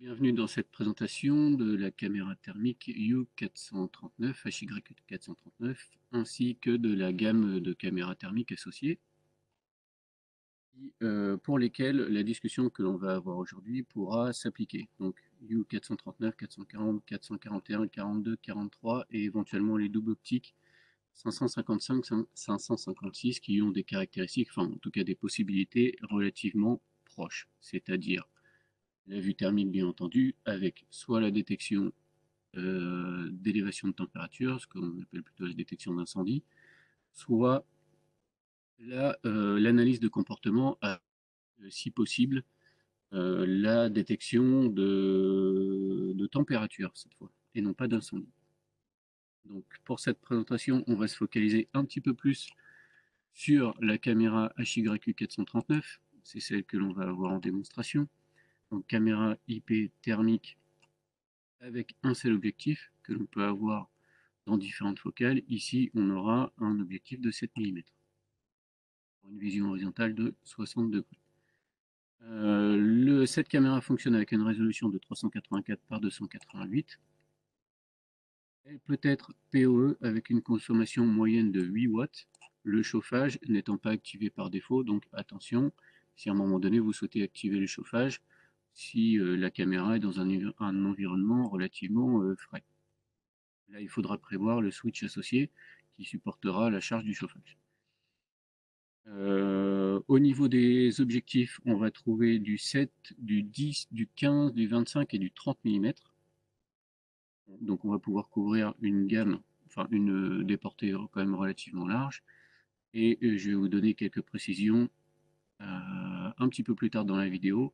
Bienvenue dans cette présentation de la caméra thermique U439, HY439, ainsi que de la gamme de caméras thermiques associées, pour lesquelles la discussion que l'on va avoir aujourd'hui pourra s'appliquer. Donc U439, 440, 441, 42, 43 et éventuellement les doubles optiques 555, 556 qui ont des caractéristiques, enfin en tout cas des possibilités relativement proches, c'est-à-dire la vue thermique bien entendu, avec soit la détection d'élévation de température, ce qu'on appelle plutôt la détection d'incendie, soit l'analyse de comportement, si possible, la détection de température cette fois, et non pas d'incendie. Donc pour cette présentation, on va se focaliser un petit peu plus sur la caméra HYQ439, c'est celle que l'on va avoir en démonstration. Donc caméra IP thermique avec un seul objectif que l'on peut avoir dans différentes focales. Ici, on aura un objectif de 7 mm pour une vision horizontale de 60 degrés. Cette caméra fonctionne avec une résolution de 384 par 288. Elle peut être PoE avec une consommation moyenne de 8 watts, le chauffage n'étant pas activé par défaut, donc attention, si à un moment donné vous souhaitez activer le chauffage, si la caméra est dans un environnement relativement frais. Là, il faudra prévoir le switch associé qui supportera la charge du chauffage. Au niveau des objectifs, on va trouver du 7, du 10, du 15, du 25 et du 30 mm. Donc on va pouvoir couvrir une gamme, enfin des portées quand même relativement larges. Et je vais vous donner quelques précisions un petit peu plus tard dans la vidéo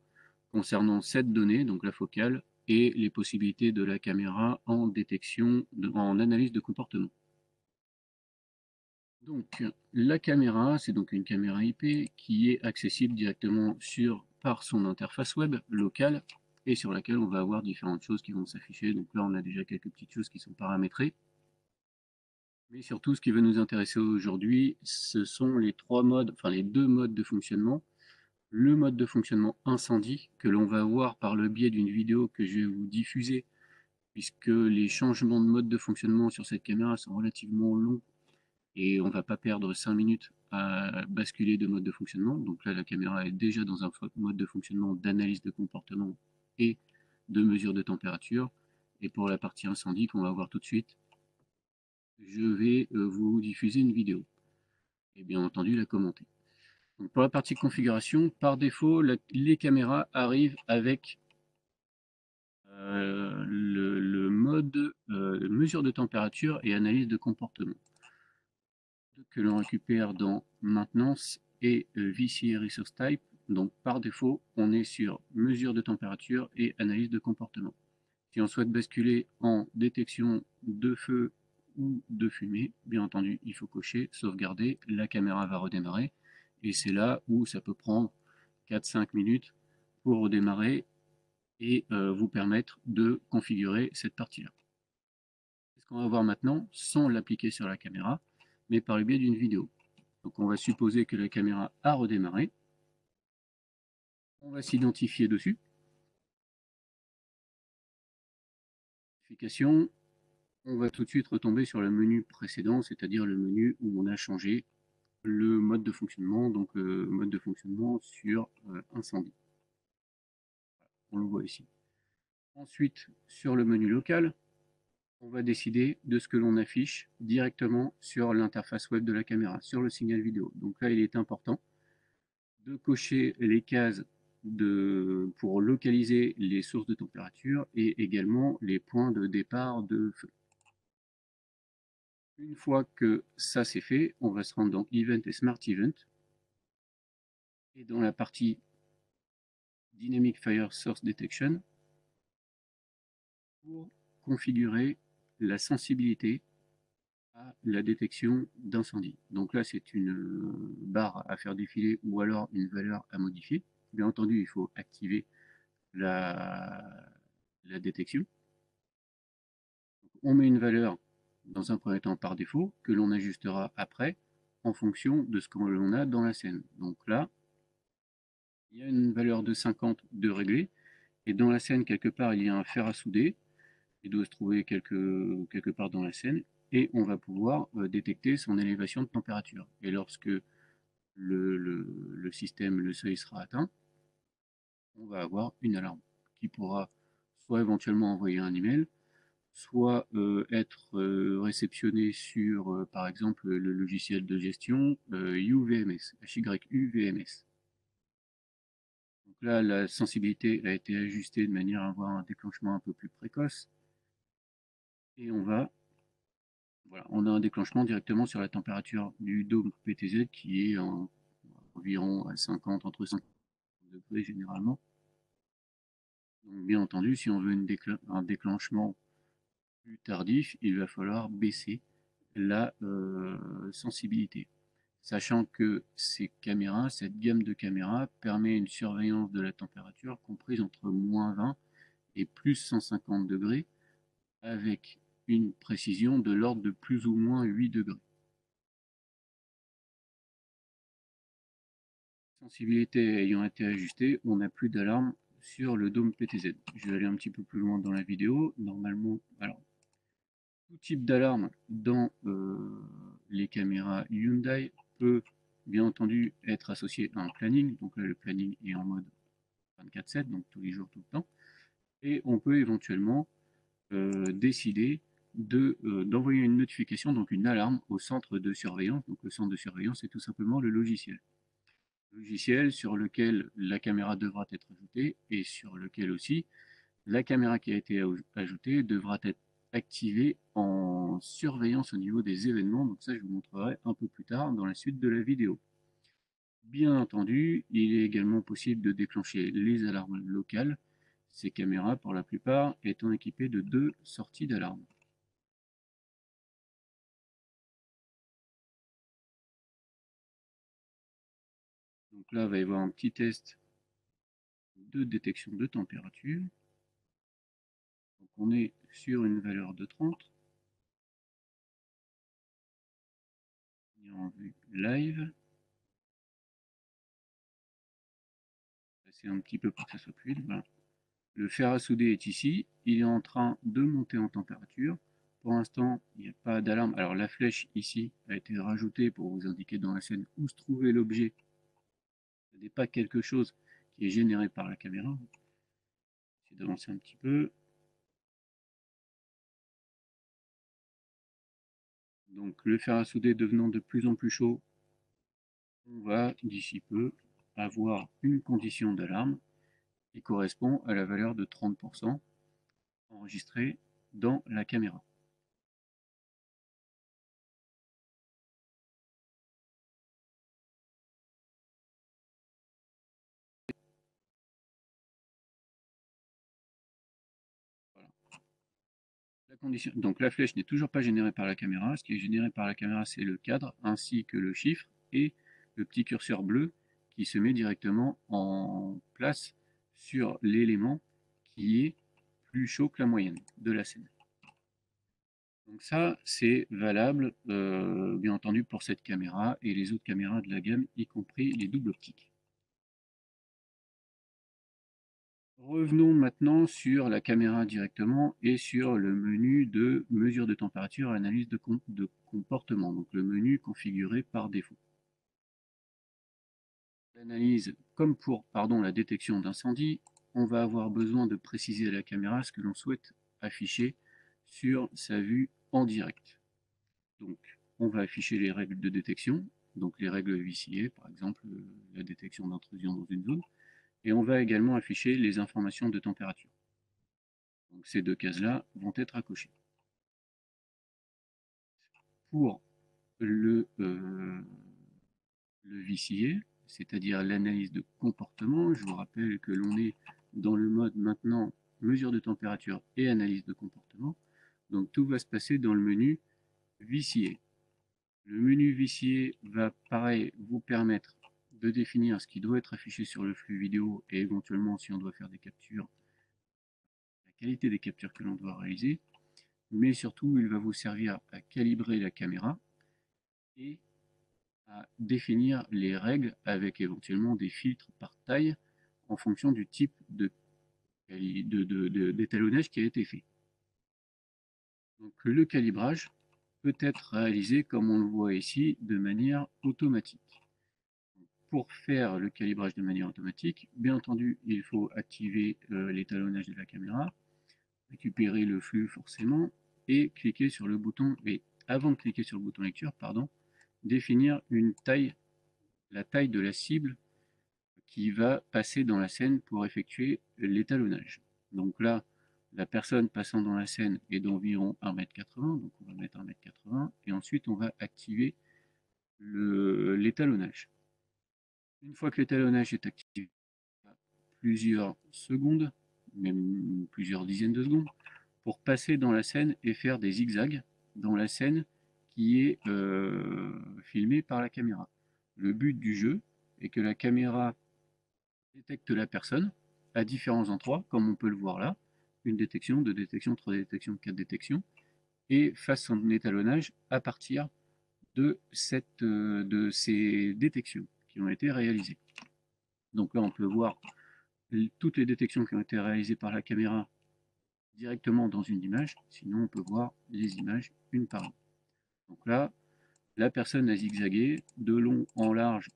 concernant cette donnée, donc la focale, et les possibilités de la caméra en détection, en analyse de comportement. Donc la caméra, c'est donc une caméra IP qui est accessible directement par son interface web locale et sur laquelle on va avoir différentes choses qui vont s'afficher. Donc là, on a déjà quelques petites choses qui sont paramétrées. Mais surtout, ce qui va nous intéresser aujourd'hui, ce sont les deux modes de fonctionnement. Le mode de fonctionnement incendie que l'on va voir par le biais d'une vidéo que je vais vous diffuser, puisque les changements de mode de fonctionnement sur cette caméra sont relativement longs et on ne va pas perdre 5 minutes à basculer de mode de fonctionnement. Donc là, la caméra est déjà dans un mode de fonctionnement d'analyse de comportement et de mesure de température. Et pour la partie incendie qu'on va voir tout de suite, je vais vous diffuser une vidéo et bien entendu la commenter. Donc pour la partie configuration, par défaut, les caméras arrivent avec le mode mesure de température et analyse de comportement que l'on récupère dans maintenance et VCA Resource Type. Donc par défaut, on est sur mesure de température et analyse de comportement. Si on souhaite basculer en détection de feu ou de fumée, bien entendu, il faut cocher, sauvegarder, la caméra va redémarrer. Et c'est là où ça peut prendre 4-5 minutes pour redémarrer et vous permettre de configurer cette partie-là. C'est ce qu'on va voir maintenant sans l'appliquer sur la caméra, mais par le biais d'une vidéo. Donc on va supposer que la caméra a redémarré. On va s'identifier dessus. On va tout de suite retomber sur le menu précédent, c'est-à-dire le menu où on a changé le mode de fonctionnement, donc mode de fonctionnement sur incendie. On le voit ici. Ensuite, sur le menu local, on va décider de ce que l'on affiche directement sur l'interface web de la caméra, sur le signal vidéo. Donc là, il est important de cocher les cases pour localiser les sources de température et également les points de départ de feu. Une fois que ça c'est fait, on va se rendre dans Event et Smart Event. Et dans la partie Dynamic Fire Source Detection, pour configurer la sensibilité à la détection d'incendie. Donc là, c'est une barre à faire défiler ou alors une valeur à modifier. Bien entendu, il faut activer la détection. On met une valeur dans un premier temps par défaut que l'on ajustera après en fonction de ce que l'on a dans la scène. Donc là, il y a une valeur de 50 de réglée Et dans la scène, quelque part, il y a un fer à souder. Il doit se trouver quelque part dans la scène. Et on va pouvoir détecter son élévation de température. Et lorsque le système, le seuil sera atteint, on va avoir une alarme qui pourra soit éventuellement envoyer un email, soit être réceptionné sur, par exemple, le logiciel de gestion UVMS, HYUVMS. Donc là, la sensibilité a été ajustée de manière à avoir un déclenchement un peu plus précoce. Et voilà, on a un déclenchement directement sur la température du dôme PTZ qui est environ à 50, entre 50 degrés généralement. Donc bien entendu, si on veut un déclenchement plus tardif, il va falloir baisser la sensibilité. Sachant que ces caméras, cette gamme de caméras permet une surveillance de la température comprise entre -20 et plus 150 degrés avec une précision de l'ordre de plus ou moins 8 degrés. Sensibilité ayant été ajustée, on n'a plus d'alarme sur le dôme PTZ. Je vais aller un petit peu plus loin dans la vidéo. Normalement, alors, tout type d'alarme dans les caméras Hyundai peut bien entendu être associé à un planning. Donc là, le planning est en mode 24/7, donc tous les jours, tout le temps. Et on peut éventuellement décider d'envoyer une notification, donc une alarme au centre de surveillance. Donc le centre de surveillance, c'est tout simplement le logiciel. Logiciel sur lequel la caméra devra être ajoutée et sur lequel aussi la caméra qui a été ajoutée devra être activée en surveillance au niveau des événements. Donc ça, je vous montrerai un peu plus tard dans la suite de la vidéo. Bien entendu, il est également possible de déclencher les alarmes locales, ces caméras pour la plupart étant équipées de 2 sorties d'alarme. Donc là, il va y avoir un petit test de détection de température. Donc on est sur une valeur de 30. En vue live. C'est un petit peu pour que ça soit plus vite. Voilà. Le fer à souder est ici, il est en train de monter en température. Pour l'instant, il n'y a pas d'alarme. Alors la flèche ici a été rajoutée pour vous indiquer dans la scène où se trouvait l'objet. Ce n'est pas quelque chose qui est généré par la caméra. J'essaie d'avancer un petit peu. Donc le fer à souder devenant de plus en plus chaud, on va d'ici peu avoir une condition d'alarme qui correspond à la valeur de 30% enregistrée dans la caméra. Donc la flèche n'est toujours pas générée par la caméra. Ce qui est généré par la caméra, c'est le cadre ainsi que le chiffre et le petit curseur bleu qui se met directement en place sur l'élément qui est plus chaud que la moyenne de la scène. Donc ça, c'est valable, bien entendu, pour cette caméra et les autres caméras de la gamme, y compris les doubles optiques. Revenons maintenant sur la caméra directement et sur le menu de mesure de température et analyse de comportement, donc le menu configuré par défaut. L'analyse, comme pour la détection d'incendie, on va avoir besoin de préciser à la caméra ce que l'on souhaite afficher sur sa vue en direct. Donc, on va afficher les règles de détection, donc les règles VCA, par exemple la détection d'intrusion dans une zone, et on va également afficher les informations de température. Donc ces deux cases-là vont être à cocher. Pour le VCA, c'est-à-dire l'analyse de comportement, je vous rappelle que l'on est dans le mode maintenant mesure de température et analyse de comportement. Donc tout va se passer dans le menu VCA. Le menu VCA va pareil vous permettre de définir ce qui doit être affiché sur le flux vidéo et éventuellement si on doit faire des captures, la qualité des captures que l'on doit réaliser. Mais surtout, il va vous servir à calibrer la caméra et à définir les règles avec éventuellement des filtres par taille en fonction du type de d'étalonnage qui a été fait. Donc le calibrage peut être réalisé, comme on le voit ici, de manière automatique. Pour faire le calibrage de manière automatique, bien entendu, il faut activer l'étalonnage de la caméra, récupérer le flux forcément, et cliquer sur le bouton, et avant de cliquer sur le bouton lecture, pardon, définir une taille, la taille de la cible qui va passer dans la scène pour effectuer l'étalonnage. Donc là, la personne passant dans la scène est d'environ 1,80 m, donc on va mettre 1,80 m, et ensuite on va activer l'étalonnage. Une fois que l'étalonnage est activé, plusieurs secondes, même plusieurs dizaines de secondes, pour passer dans la scène et faire des zigzags dans la scène qui est filmée par la caméra. Le but du jeu est que la caméra détecte la personne à différents endroits, comme on peut le voir là, une détection, deux détections, trois détections, quatre détections, et fasse son étalonnage à partir de ces détections qui ont été réalisées. Donc là, on peut voir toutes les détections qui ont été réalisées par la caméra directement dans une image, sinon on peut voir les images une par une. Donc là, la personne a zigzagué de long en large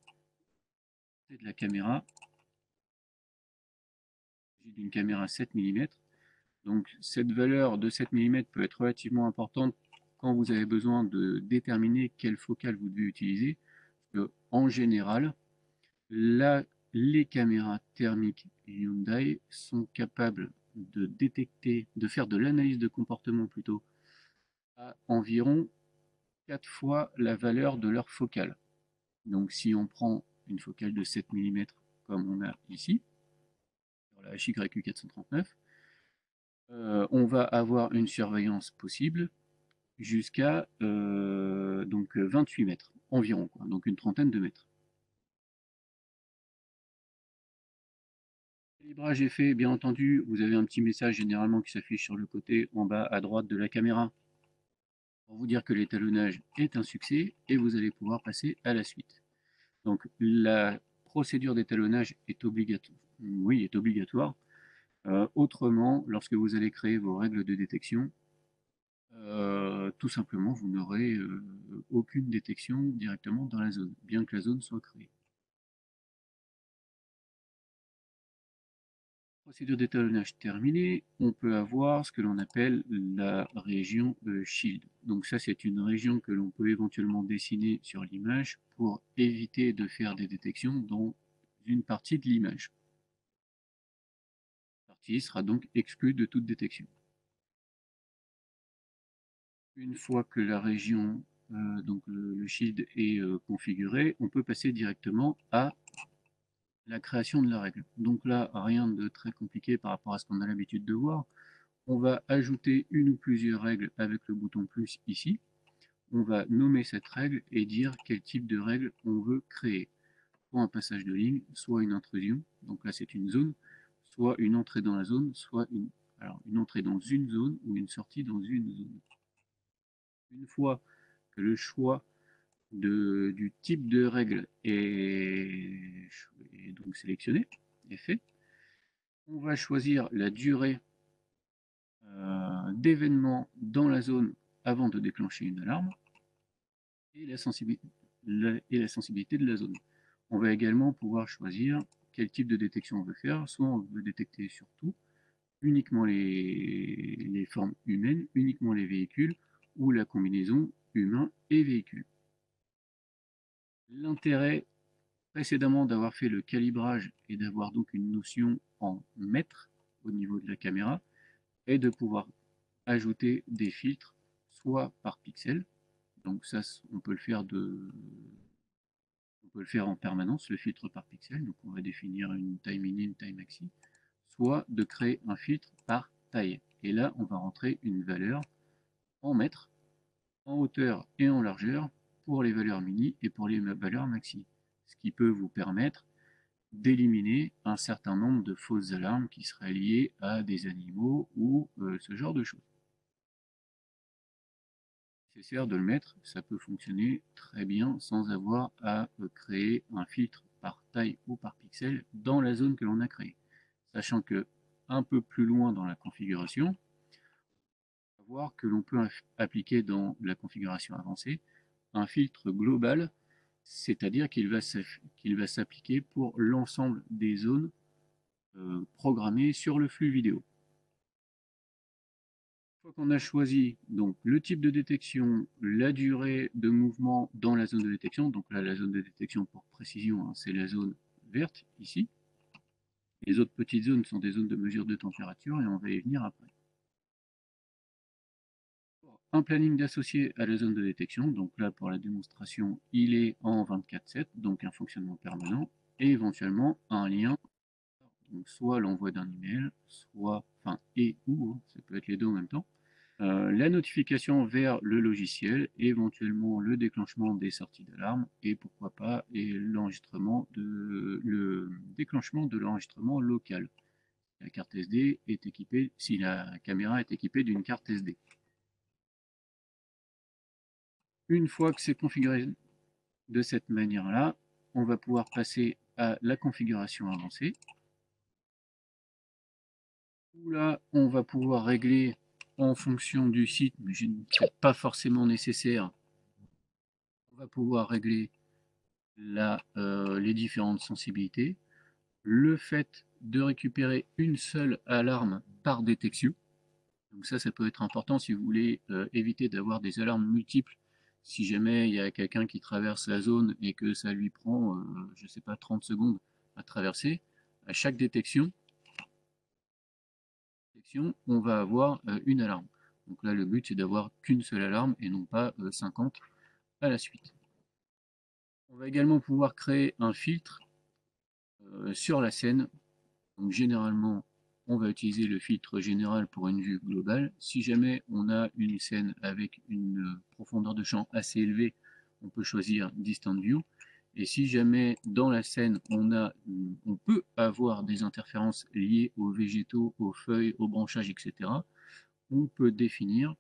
de la caméra, d'une caméra 7 mm. Donc cette valeur de 7 mm peut être relativement importante quand vous avez besoin de déterminer quelle focale vous devez utiliser. Parce que, en général, les caméras thermiques Hyundai sont capables de détecter, de faire de l'analyse de comportement plutôt, à environ 4 fois la valeur de leur focale. Donc si on prend une focale de 7 mm comme on a ici, sur la HYQ439, on va avoir une surveillance possible jusqu'à 28 mètres environ, quoi, donc une trentaine de mètres. Le calibrage est fait, bien entendu, vous avez un petit message généralement qui s'affiche sur le côté en bas à droite de la caméra pour vous dire que l'étalonnage est un succès et vous allez pouvoir passer à la suite. Donc la procédure d'étalonnage est obligatoire. Oui, est obligatoire. Autrement, lorsque vous allez créer vos règles de détection, tout simplement, vous n'aurez aucune détection directement dans la zone, bien que la zone soit créée. Procédure d'étalonnage terminée, on peut avoir ce que l'on appelle la région Shield. Donc ça, c'est une région que l'on peut éventuellement dessiner sur l'image pour éviter de faire des détections dans une partie de l'image. Cette partie sera donc exclue de toute détection. Une fois que la région, donc le shield est configuré, on peut passer directement à la création de la règle. Donc là, rien de très compliqué par rapport à ce qu'on a l'habitude de voir. On va ajouter une ou plusieurs règles avec le bouton plus ici. On va nommer cette règle et dire quel type de règle on veut créer. Soit un passage de ligne, soit une intrusion, donc là c'est une zone, soit une entrée dans la zone, soit une entrée dans une zone ou une sortie dans une zone. Une fois que le choix du type de règle est donc sélectionné, est fait, on va choisir la durée d'événement dans la zone avant de déclencher une alarme et la sensibilité de la zone. On va également pouvoir choisir quel type de détection on veut faire. Soit on veut détecter sur tout, uniquement les formes humaines, uniquement les véhicules, ou la combinaison humain et véhicule. L'intérêt précédemment d'avoir fait le calibrage et d'avoir donc une notion en mètres au niveau de la caméra est de pouvoir ajouter des filtres soit par pixel, donc ça on peut le faire en permanence, le filtre par pixel, donc on va définir une taille mini, une taille maxi, soit de créer un filtre par taille. Et là, on va rentrer une valeur en mètres, en hauteur et en largeur pour les valeurs mini et pour les valeurs maxi. Ce qui peut vous permettre d'éliminer un certain nombre de fausses alarmes qui seraient liées à des animaux ou ce genre de choses. Nécessaire de le mettre, ça peut fonctionner très bien sans avoir à créer un filtre par taille ou par pixel dans la zone que l'on a créée. Sachant que un peu plus loin dans la configuration, on va voir que l'on peut appliquer dans la configuration avancée un filtre global, c'est-à-dire qu'il va s'appliquer pour l'ensemble des zones programmées sur le flux vidéo. Une fois qu'on a choisi donc le type de détection, la durée de mouvement dans la zone de détection, donc là la zone de détection pour précision, hein, c'est la zone verte ici. Les autres petites zones sont des zones de mesure de température et on va y venir après. Un planning d'associé à la zone de détection, donc là pour la démonstration il est en 24/7, donc un fonctionnement permanent, et éventuellement un lien, donc soit l'envoi d'un email, soit, enfin et ou, hein, ça peut être les deux en même temps, la notification vers le logiciel, éventuellement le déclenchement des sorties d'alarme, et pourquoi pas et le déclenchement de l'enregistrement local. La carte SD est équipée, si la caméra est équipée d'une carte SD. Une fois que c'est configuré de cette manière-là, on va pouvoir passer à la configuration avancée. Où là, on va pouvoir régler en fonction du site, mais ce n'est pas forcément nécessaire. On va pouvoir régler les différentes sensibilités. Le fait de récupérer une seule alarme par détection. Donc ça peut être important si vous voulez éviter d'avoir des alarmes multiples. Si jamais il y a quelqu'un qui traverse la zone et que ça lui prend, je ne sais pas, 30 secondes à traverser, à chaque détection, on va avoir une alarme. Donc là, le but, c'est d'avoir qu'une seule alarme et non pas 50 à la suite. On va également pouvoir créer un filtre sur la scène. Donc généralement, on va utiliser le filtre général pour une vue globale. Si jamais on a une scène avec une profondeur de champ assez élevée, on peut choisir Distant View. Et si jamais dans la scène on peut avoir des interférences liées aux végétaux, aux feuilles, aux branchages, etc., on peut définir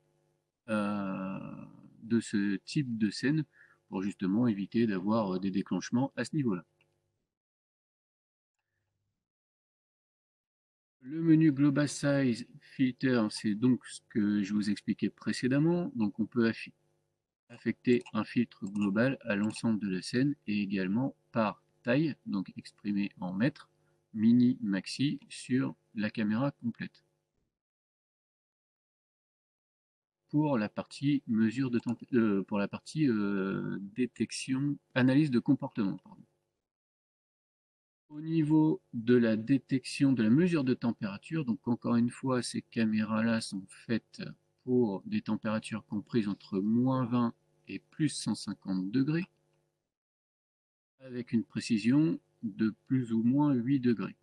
de ce type de scène pour justement éviter d'avoir des déclenchements à ce niveau-là. Le menu Global Size Filter, c'est donc ce que je vous expliquais précédemment. Donc on peut affecter un filtre global à l'ensemble de la scène et également par taille, donc exprimé en mètres, mini, maxi, sur la caméra complète. Pour la partie mesure de pour la partie détection, analyse de comportement, pardon. Au niveau de la détection, de la mesure de température, donc encore une fois, ces caméras-là sont faites pour des températures comprises entre -20 et +150 degrés, avec une précision de plus ou moins 8 degrés.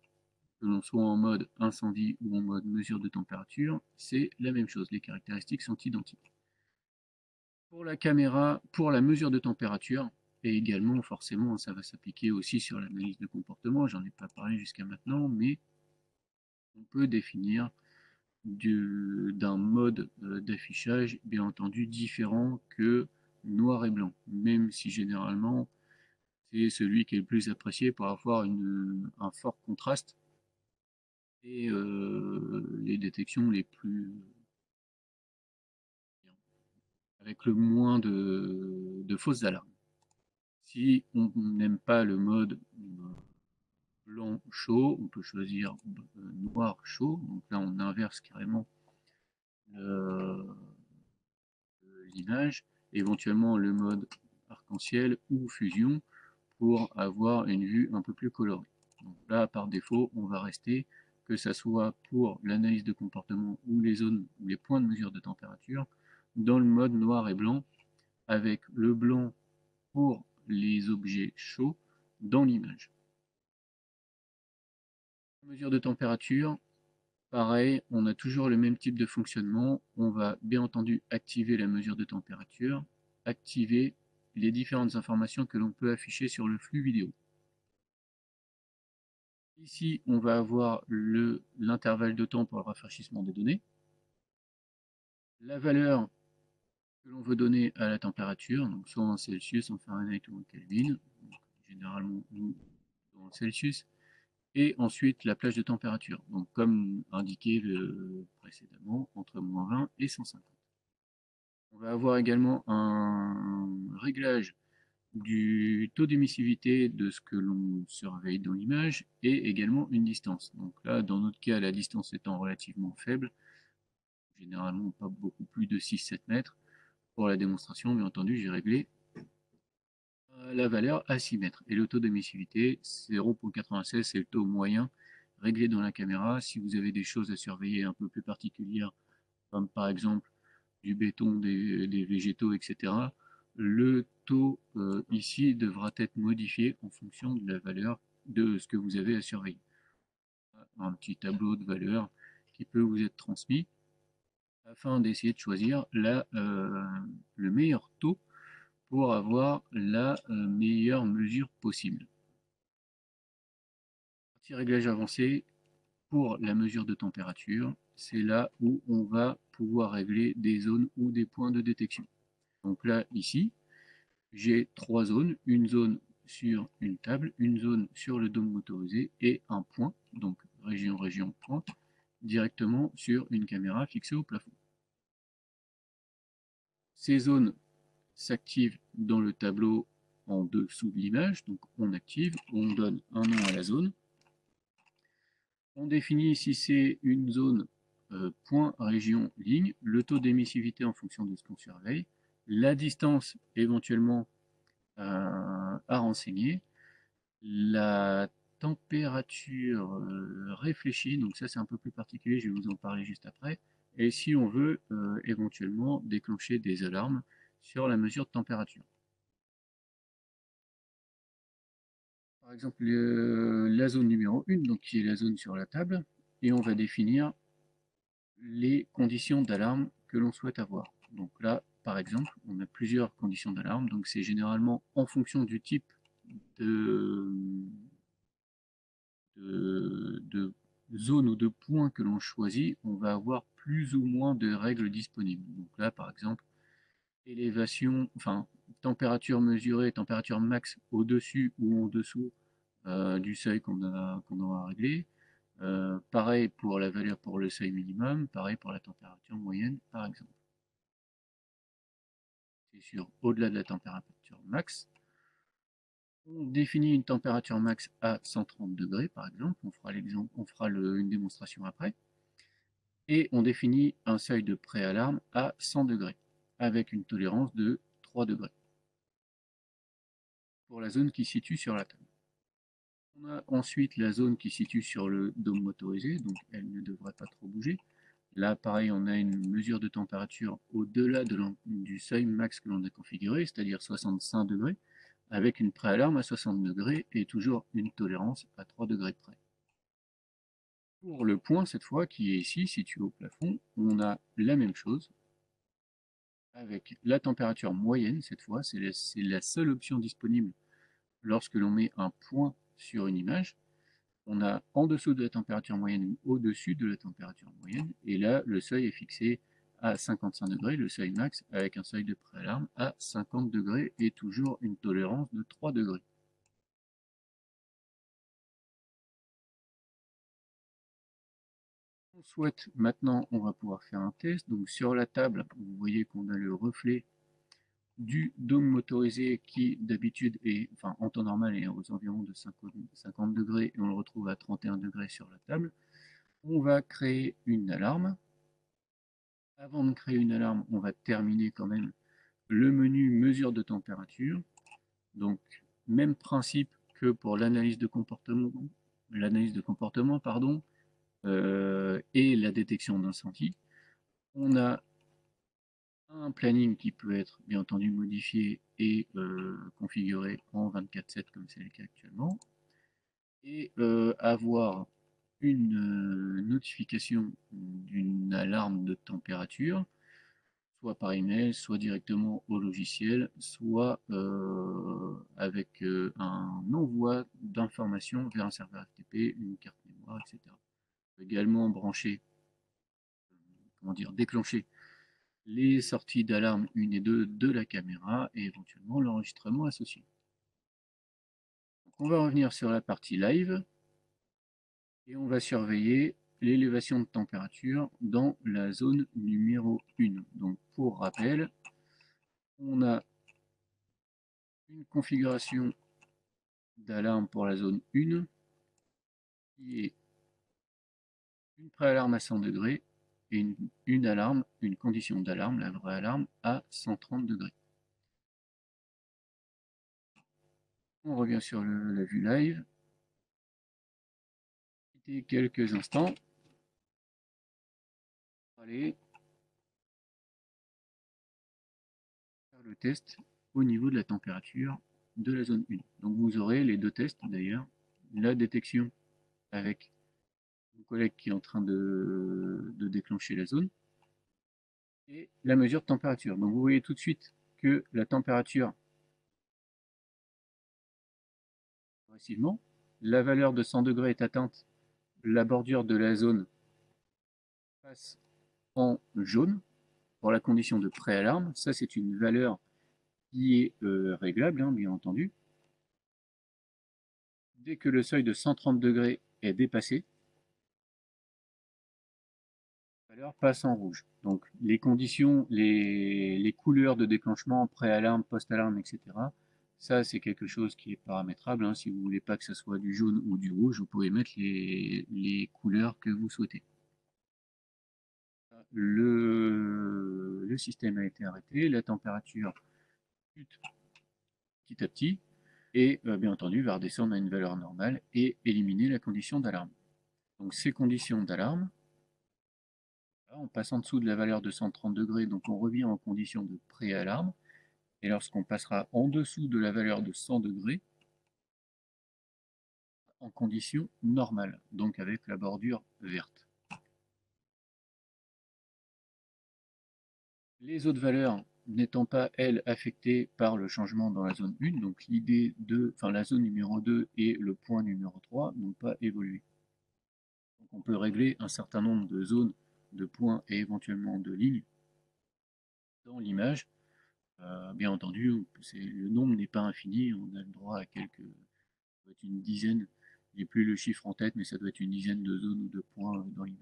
Que l'on soit en mode incendie ou en mode mesure de température, c'est la même chose, les caractéristiques sont identiques. Pour la caméra, pour la mesure de température, et également forcément ça va s'appliquer aussi sur l'analyse de comportement, j'en ai pas parlé jusqu'à maintenant, mais on peut définir d'un mode d'affichage bien entendu différent que noir et blanc, même si généralement c'est celui qui est le plus apprécié pour avoir un fort contraste et les détections les plus avec le moins de fausses alarmes. Si on n'aime pas le mode blanc chaud, on peut choisir noir chaud, donc là on inverse carrément l'image, éventuellement le mode arc-en-ciel ou fusion pour avoir une vue un peu plus colorée. Donc là par défaut on va rester, que ça soit pour l'analyse de comportement ou les zones ou les points de mesure de température, dans le mode noir et blanc, avec le blanc pour les objets chauds dans l'image. Mesure de température, pareil, on a toujours le même type de fonctionnement. On va bien entendu activer la mesure de température, activer les différentes informations que l'on peut afficher sur le flux vidéo. Ici, on va avoir l'intervalle de temps pour le rafraîchissement des données, la valeur que l'on veut donner à la température, donc soit en Celsius, en Fahrenheit ou en Kelvin, donc, généralement nous, en Celsius, et ensuite la plage de température, donc comme indiqué précédemment, entre -20 et 150. On va avoir également un réglage du taux d'émissivité de ce que l'on surveille dans l'image et également une distance. Donc là, dans notre cas, la distance étant relativement faible, généralement pas beaucoup plus de 6-7 mètres. Pour la démonstration, bien entendu, j'ai réglé la valeur à 6 mètres. Et le taux d'émissivité, 0,96, c'est le taux moyen réglé dans la caméra. Si vous avez des choses à surveiller un peu plus particulières, comme par exemple du béton, des végétaux, etc., le taux ici devra être modifié en fonction de la valeur de ce que vous avez à surveiller. Un petit tableau de valeurs qui peut vous être transmis afin d'essayer de choisir le meilleur taux pour avoir la meilleure mesure possible. Petit réglage avancé pour la mesure de température, c'est là où on va pouvoir régler des zones ou des points de détection. Donc là, ici, j'ai trois zones, une zone sur une table, une zone sur le dôme motorisé et un point, donc région pointe, directement sur une caméra fixée au plafond. Ces zones s'activent dans le tableau en dessous de l'image, donc on active, on donne un nom à la zone. On définit si c'est une zone point, région, ligne, le taux d'émissivité en fonction de ce qu'on surveille, la distance éventuellement à renseigner, la température réfléchie, donc ça c'est un peu plus particulier, je vais vous en parler juste après, et si on veut éventuellement déclencher des alarmes sur la mesure de température. Par exemple, la zone numéro 1, donc qui est la zone sur la table, et on va définir les conditions d'alarme que l'on souhaite avoir. Donc là, par exemple, on a plusieurs conditions d'alarme, donc c'est généralement en fonction du type de, de zone ou de point que l'on choisit, on va avoir plus ou moins de règles disponibles. Donc là, par exemple, élévation, enfin, température mesurée, température max au-dessus ou en dessous du seuil qu'on aura réglé. Pareil pour la valeur pour le seuil minimum, pareil pour la température moyenne, par exemple. C'est sûr, au-delà de la température max. On définit une température max à 130 degrés, par exemple. On fera une démonstration après. Et on définit un seuil de préalarme à 100 degrés, avec une tolérance de 3 degrés pour la zone qui se situe sur la table. On a ensuite la zone qui se situe sur le dôme motorisé, donc elle ne devrait pas trop bouger. Là, pareil, on a une mesure de température au-delà du seuil max que l'on a configuré, c'est-à-dire 65 degrés, avec une préalarme à 60 degrés et toujours une tolérance à 3 degrés près. Pour le point, cette fois, qui est ici, situé au plafond, on a la même chose, avec la température moyenne, cette fois, c'est la seule option disponible lorsque l'on met un point sur une image. On a en dessous de la température moyenne ou au-dessus de la température moyenne, et là, le seuil est fixé à 55 degrés, le seuil max, avec un seuil de préalarme à 50 degrés et toujours une tolérance de 3 degrés. On souhaite maintenant, on va pouvoir faire un test. Donc sur la table, vous voyez qu'on a le reflet du dôme motorisé qui d'habitude est, enfin en temps normal est aux environs de 50 degrés et on le retrouve à 31 degrés sur la table. On va créer une alarme. Avant de créer une alarme, on va terminer quand même le menu mesure de température. Donc même principe que pour l'analyse de comportement pardon, et la détection d'incendie. On a un planning qui peut être bien entendu modifié et configuré en 24/7 comme c'est le cas actuellement, et avoir une notification d'une alarme de température, soit par email, soit directement au logiciel, soit avec un envoi d'informations vers un serveur FTP, une carte mémoire, etc. On peut également brancher, comment dire, déclencher les sorties d'alarme 1 et 2 de la caméra et éventuellement l'enregistrement associé. Donc on va revenir sur la partie live. Et on va surveiller l'élévation de température dans la zone numéro 1. Donc pour rappel, on a une configuration d'alarme pour la zone 1 qui est une préalarme à 100 degrés et une alarme, une condition d'alarme, la vraie alarme, à 130 degrés. On revient sur la vue live. Quelques instants. Allez faire le test au niveau de la température de la zone 1. Donc vous aurez les deux tests d'ailleurs, la détection avec mon collègue qui est en train de déclencher la zone et la mesure de température. Donc vous voyez tout de suite que la température progressivement, la valeur de 100 degrés est atteinte, la bordure de la zone passe en jaune pour la condition de préalarme. Ça c'est une valeur qui est réglable, hein, bien entendu. Dès que le seuil de 130 degrés est dépassé, la valeur passe en rouge. Donc les conditions, les couleurs de déclenchement, pré-alarme, post-alarme, etc. Ça, c'est quelque chose qui est paramétrable, hein. Si vous ne voulez pas que ce soit du jaune ou du rouge, vous pouvez mettre les couleurs que vous souhaitez. Le système a été arrêté, la température chute petit à petit, et bien entendu va redescendre à une valeur normale et éliminer la condition d'alarme. Donc ces conditions d'alarme, on passe en dessous de la valeur de 130 degrés, donc on revient en condition de pré-alarme. Et lorsqu'on passera en dessous de la valeur de 100 degrés, en condition normale, donc avec la bordure verte. Les autres valeurs n'étant pas, elles, affectées par le changement dans la zone 1, donc l'idée de, enfin la zone numéro 2 et le point numéro 3 n'ont pas évolué. Donc on peut régler un certain nombre de zones, de points et éventuellement de lignes dans l'image. Bien entendu, le nombre n'est pas infini, on a le droit à quelques, ça doit être une dizaine, j'ai plus le chiffre en tête, mais ça doit être une dizaine de zones ou de points dans l'image.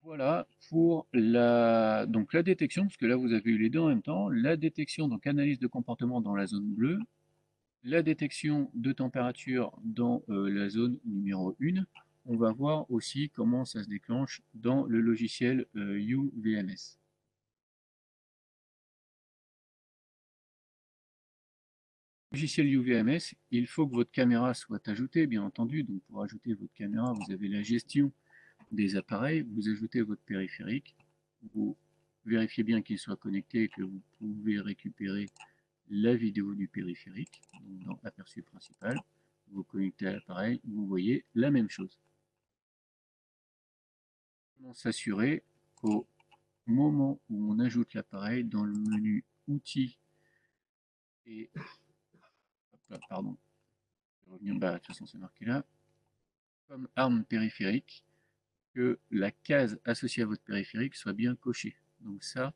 Voilà pour donc la détection, parce que là vous avez eu les deux en même temps, la détection, donc analyse de comportement dans la zone bleue, la détection de température dans la zone numéro 1. On va voir aussi comment ça se déclenche dans le logiciel UVMS. Logiciel UVMS, il faut que votre caméra soit ajoutée, bien entendu. Donc pour ajouter votre caméra, vous avez la gestion des appareils, vous ajoutez votre périphérique, vous vérifiez bien qu'il soit connecté et que vous pouvez récupérer la vidéo du périphérique, donc dans aperçu principal, vous connectez à l'appareil, vous voyez la même chose. Comment s'assurer qu'au moment où on ajoute l'appareil, dans le menu outils et hop là, pardon, je vais revenir, bah, de toute façon c'est marqué là, comme arme périphérique, que la case associée à votre périphérique soit bien cochée. Donc ça,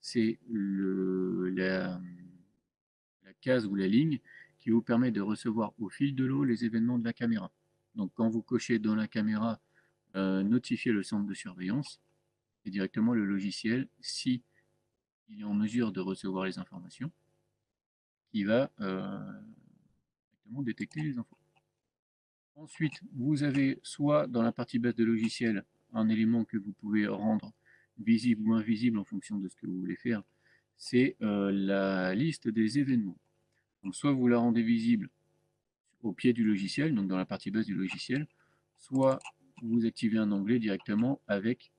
c'est la case ou la ligne qui vous permet de recevoir au fil de l'eau les événements de la caméra. Donc quand vous cochez dans la caméra notifier le centre de surveillance, et directement le logiciel, si il est en mesure de recevoir les informations, qui va directement détecter les infos. Ensuite, vous avez soit dans la partie base de logiciel un élément que vous pouvez rendre visible ou invisible en fonction de ce que vous voulez faire, c'est la liste des événements. Donc soit vous la rendez visible au pied du logiciel, donc dans la partie base du logiciel, soit vous activez un onglet directement avec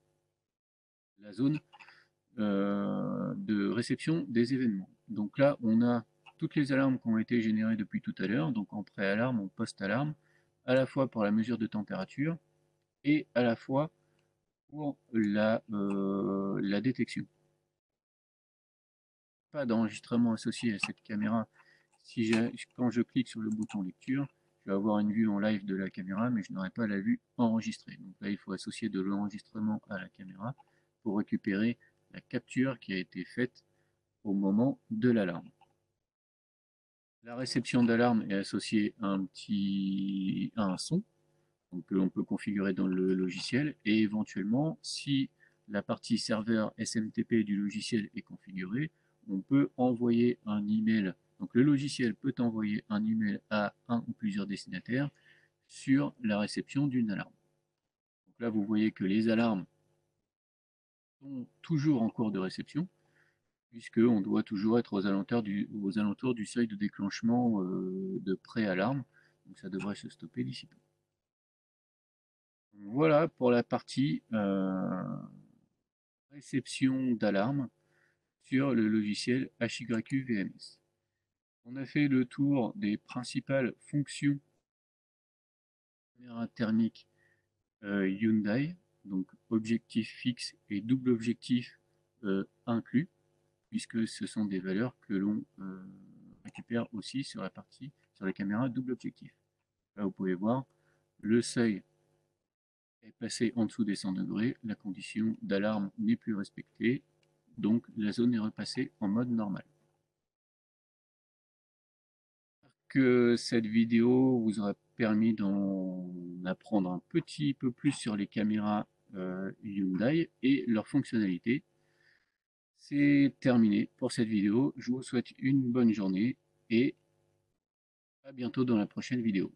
la zone de réception des événements. Donc là, on a toutes les alarmes qui ont été générées depuis tout à l'heure, donc en pré-alarme, en post-alarme, à la fois pour la mesure de température et à la fois pour la détection. Pas d'enregistrement associé à cette caméra. Quand je clique sur le bouton lecture, je vais avoir une vue en live de la caméra, mais je n'aurai pas la vue enregistrée. Donc là, il faut associer de l'enregistrement à la caméra pour récupérer la capture qui a été faite au moment de l'alarme. La réception d'alarme est associée à un son, donc on peut configurer dans le logiciel, et éventuellement, si la partie serveur SMTP du logiciel est configurée, on peut envoyer un email. Donc le logiciel peut envoyer un email à un ou plusieurs destinataires sur la réception d'une alarme. Donc là, vous voyez que les alarmes sont toujours en cours de réception, puisqu'on doit toujours être aux alentours du seuil de déclenchement de pré-alarme. Donc ça devrait se stopper d'ici peu. Voilà pour la partie réception d'alarme sur le logiciel HYQ VMS. On a fait le tour des principales fonctions caméra thermique Hyundai, donc objectif fixe et double objectif inclus, puisque ce sont des valeurs que l'on récupère aussi sur la caméra double objectif. Là, vous pouvez voir, le seuil est passé en dessous des 100 degrés, la condition d'alarme n'est plus respectée, donc la zone est repassée en mode normal. Que cette vidéo vous aura permis d'en apprendre un petit peu plus sur les caméras Hyundai et leurs fonctionnalités. C'est terminé pour cette vidéo. Je vous souhaite une bonne journée et à bientôt dans la prochaine vidéo.